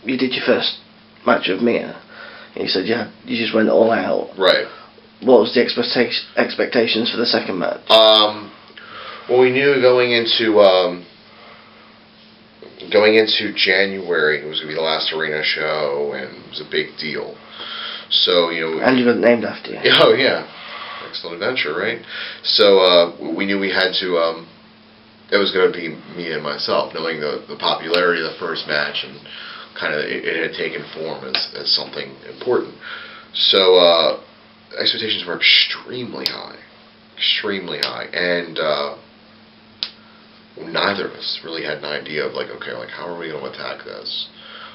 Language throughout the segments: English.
you did your first match with Mia, and you said you just went all out. Right. What was the expectations for the second match? Well, we knew going into January, it was going to be the last arena show, and it was a big deal. So, And you got it named after you. Oh, yeah. Excellent adventure, right? So, we knew we had to, it was going to be me and myself, knowing the popularity of the first match, and kind of it had taken form as something important. So, expectations were extremely high. Extremely high. And, neither of us really had an idea of how are we going to attack this,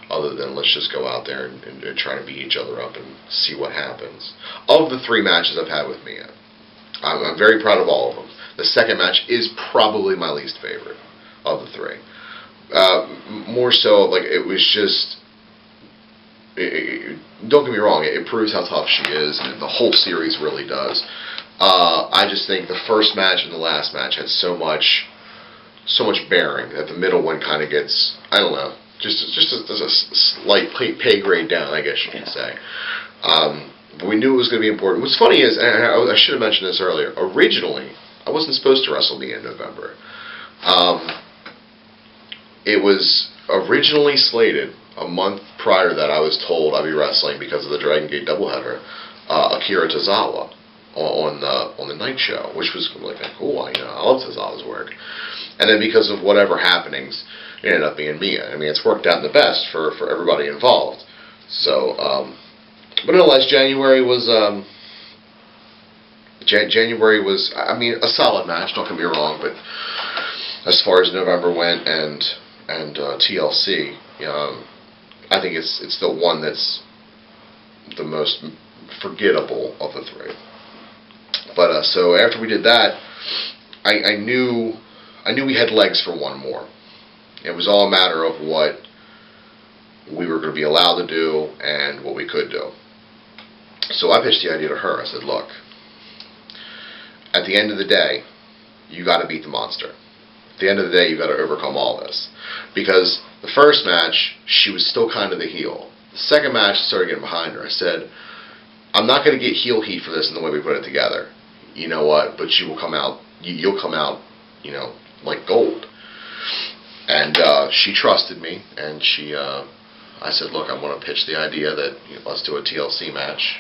other than let's just go out there and try to beat each other up and see what happens. Of the 3 matches I've had with Mia, I'm very proud of all of them. The second match is probably my least favorite of the 3. More so, it was just, don't get me wrong, it proves how tough she is, and the whole series really does. I just think the first match and the last match had so much bearing that the middle one kind of gets, I don't know, just a slight pay grade down, I guess you could say. But we knew it was going to be important. What's funny is, and I should have mentioned this earlier, originally, I wasn't supposed to wrestle Mia in November. It was originally slated a month prior that I was told I'd be wrestling, because of the Dragon Gate doubleheader, Akira Tozawa on the night show, which was cool. I love Tozawa's work. And then because of whatever happenings, it ended up being Mia. I mean, it's worked out in the best for everybody involved. So, but nonetheless, January was a solid match. Don't get me wrong, but as far as November went and TLC, I think it's the one that's the most forgettable of the 3. But so after we did that, I knew we had legs for one more. It was all a matter of what we were going to be allowed to do and what we could do. So I pitched the idea to her. I said, look, at the end of the day, you got to beat the monster. At the end of the day, you got to overcome all this. Because the first match, she was still kind of the heel. The second match, I started getting behind her. I said, I'm not going to get heel heat for this in the way we put it together. You know what? But you'll come out, like gold. And she trusted me, and I said, look, I want to pitch the idea that let's do a TLC match.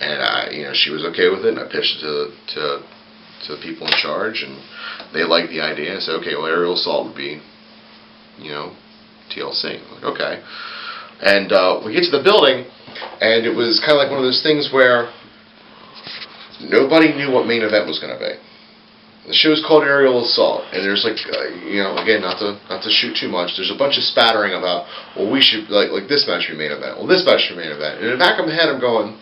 And she was okay with it, and I pitched it to the people in charge, and they liked the idea. I said, okay, well, Aerial Assault would be, TLC. I'm like, okay. And we get to the building, and it was kind of like one of those things where nobody knew what main event was going to be. The show's called Aerial Assault, and there's again, not to shoot too much, there's a bunch of spattering about, well, we should, like this match should be main event, well, this match should be main event. And in the back of my head, I'm going,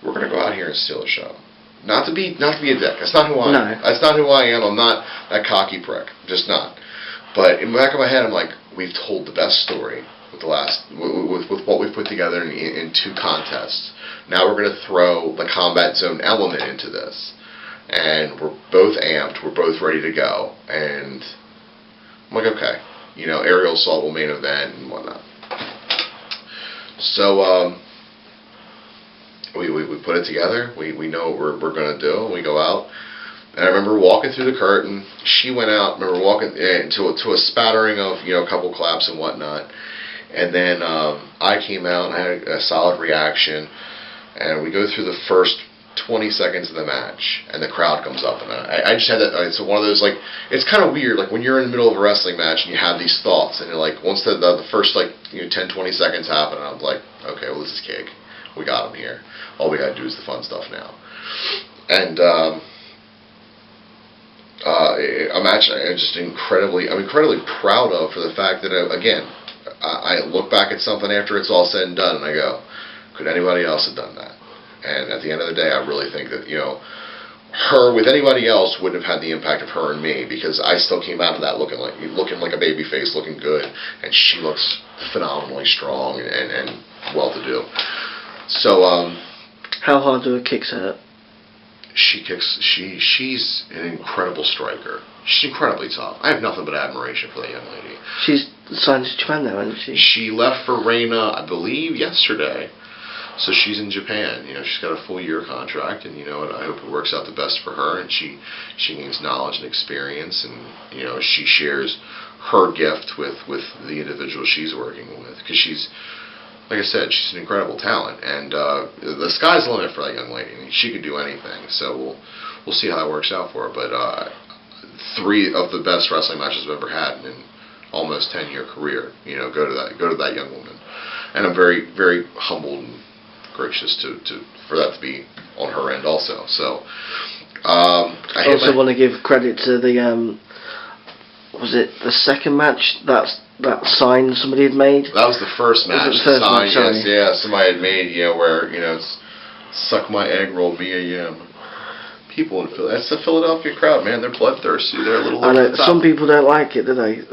we're going to go out here and steal the show. Not to be a dick. That's not who I am. That's not who I am. I'm not that cocky prick. Just not. But in the back of my head, I'm like, we've told the best story with what we've put together in 2 contests. Now we're going to throw the combat zone element into this. And we're both amped, we're both ready to go, and I'm like, okay, Aerial Assault will main event and whatnot. So we put it together. We know what we're going to do, and we go out. And I remember walking through the curtain. She went out. I remember walking to a spattering of a couple claps and whatnot. And then I came out and I had a solid reaction. And we go through the first 20 seconds of the match, and the crowd comes up, and I just had that. It's one of those, it's kind of weird, when you're in the middle of a wrestling match and you have these thoughts, and you're like, once the first 10, 20 seconds happen, I'm like, okay, well, this is cake. We got him here. All we got to do is the fun stuff now. And a match I'm incredibly proud of, for the fact that I look back at something after it's all said and done, and I go, could anybody else have done that? And at the end of the day, I really think that, her with anybody else wouldn't have had the impact of her and me, because I still came out of that looking like a baby face, looking good, and she looks phenomenally strong and well-to-do. So, how hard do her kicks hurt? She's an incredible striker. She's incredibly tough. I have nothing but admiration for that young lady. She's signed to Japan now, hasn't she? She left for Reina, I believe, yesterday. So she's in Japan. She's got a full year contract, and and I hope it works out the best for her, and she gains knowledge and experience, and she shares her gift with the individual she's working with, because she's, like I said, she's an incredible talent, and the sky's the limit for that young lady. I mean, she could do anything. So we'll see how that works out for her. But 3 of the best wrestling matches I've ever had in almost 10-year career, go to that young woman, and I'm very, very humbled and gracious for that to be on her end also. So I also want to give credit to the was it the second match that sign somebody had made? That was the first match. Was it the first sign, match, sorry. yes, yeah, somebody had made, where it's suck my egg roll BAM. People in Philly, that's the Philadelphia crowd, man. They're bloodthirsty. They're a little. I know some people don't like it, do they?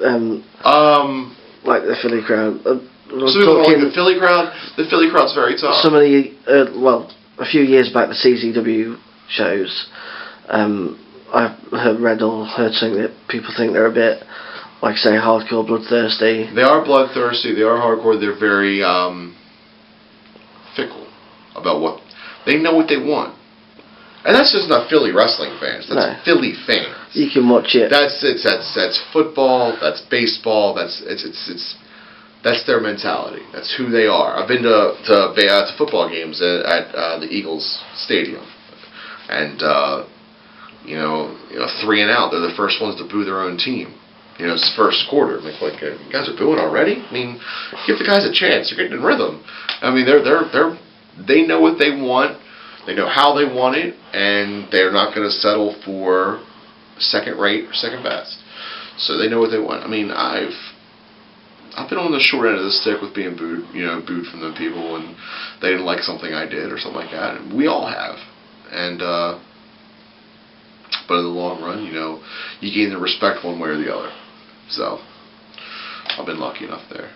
Like the Philly crowd. Some people like the Philly crowd. The Philly crowd's very tough. Some of the a few years back, the CZW shows. I've read or heard something that people think they're a bit, like say, hardcore, bloodthirsty. They are bloodthirsty. They are hardcore. They're very fickle about what they know what they want. And that's just not Philly wrestling fans. That's Philly fans. You can watch it. That's football. That's baseball. That's their mentality. That's who they are. I've been to football games at the Eagles Stadium, and 3 and out. They're the first ones to boo their own team. It's first quarter. I'm like, you guys are booing already? I mean, give the guys a chance. They're getting in rhythm. I mean, they know what they want. They know how they want it, and they're not going to settle for second rate or second best. So they know what they want. I mean, I've been on the short end of the stick with being booed from the people, and they didn't like something I did or something like that. And we all have. And but in the long run, you gain the respect one way or the other. So I've been lucky enough there.